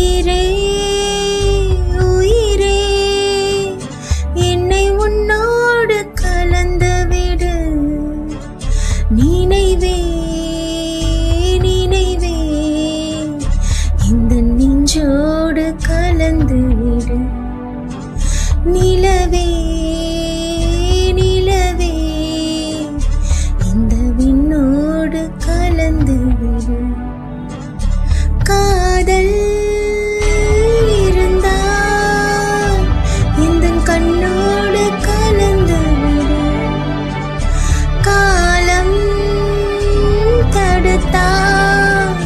உயிரே உயிரே என்னை உன்னோடு கலந்து விடு. நினைவே நினைவே இந்த நெஞ்சோடு கலந்து விடு. நிலவே நிலவே இந்த விண்ணோடு கலந்து விடு. காதல் இருந்தால் இந்த கண்ணோடு கலந்து விடு. காலம் தடுத்தால்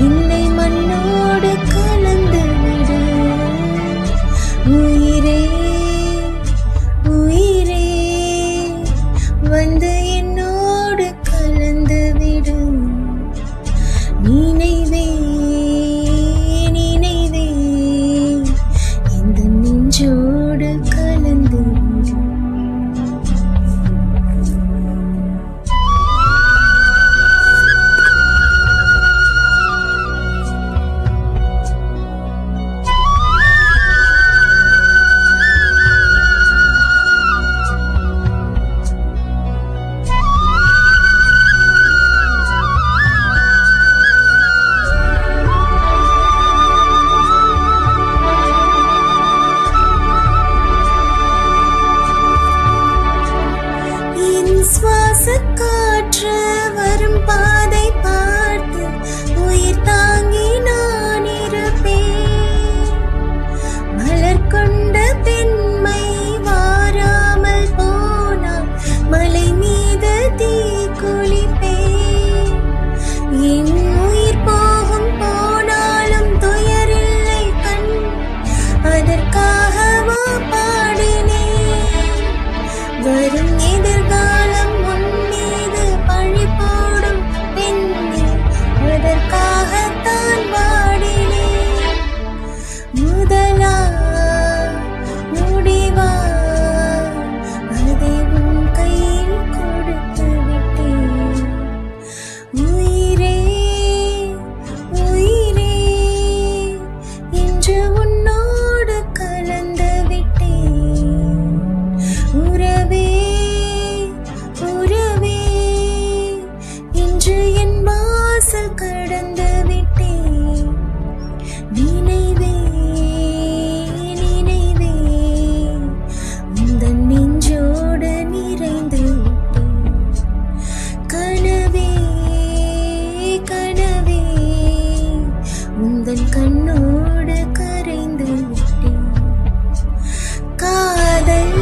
இல்லை மண்ணோடு கலந்து விடு. உயிரே உயிரே வந்து என்னோடு கலந்து விடு. நினைவே நினைவே இந்த நெஞ்சோடு கலந்து விடு. சுவாச காற்று வரும் பாதை பார்த்து உயிர் தாங்கி நான் இருப்பேன். மலர் கொண்ட பெண்மை வாராமல் போனால் மலை மீது தீ குளிப்பேன். என் உயிர் போகும் போனாலும் துயரில்லை கண், அதற்காகவா பாடினேன். வரும் எதிர்காலம் உன் மீது பழி போடும் பெண்ணே, அதற்காகத்தான் வாடினேன். முதலா முடிவா அதை உன் கையில் கொடுத்து விட்டேன். உயிரே உயிரே இன்று உன்னோடு கலந்து விட்டேன். உறவே உறவே இன்று என் வாசல் கடந்து விட்டேன். நினைவே நினைவே உந்தன் நெஞ்சோடு நிறைந்து விட்டேன். கனவே கனவே உந்தன் கண்ணோடு கரைந்து விட்டேன். காதல்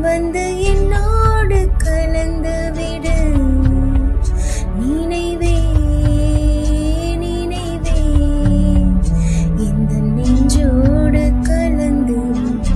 வந்து என்னோடு கலந்து விடு. நினைவே நினைவே இந்த நெஞ்சோடு கலந்து விடு.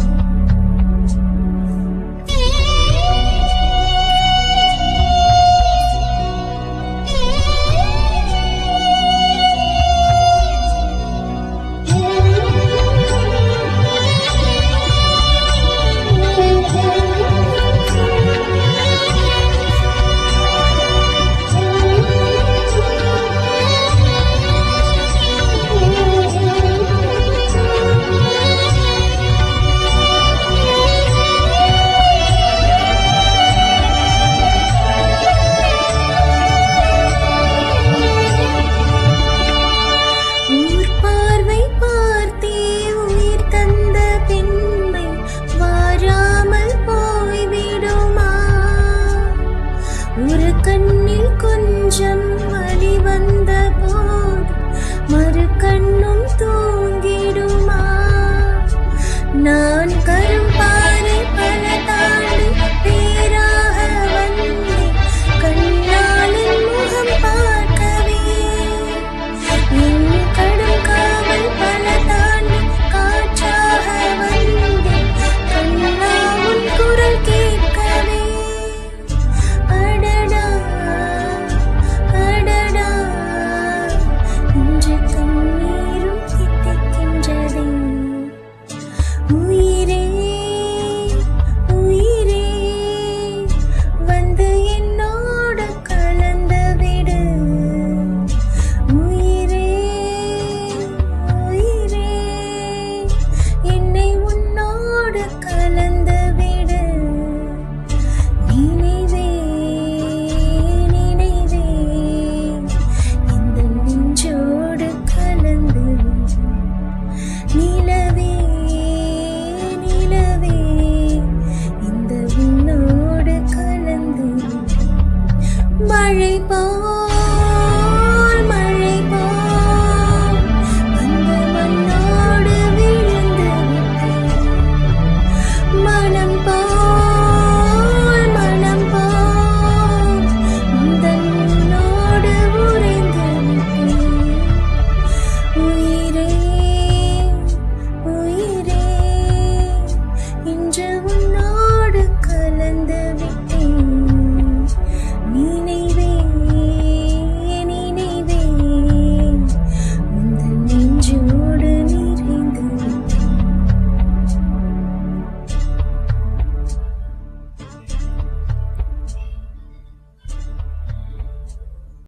ஒரு கண்ணில் கொஞ்சம்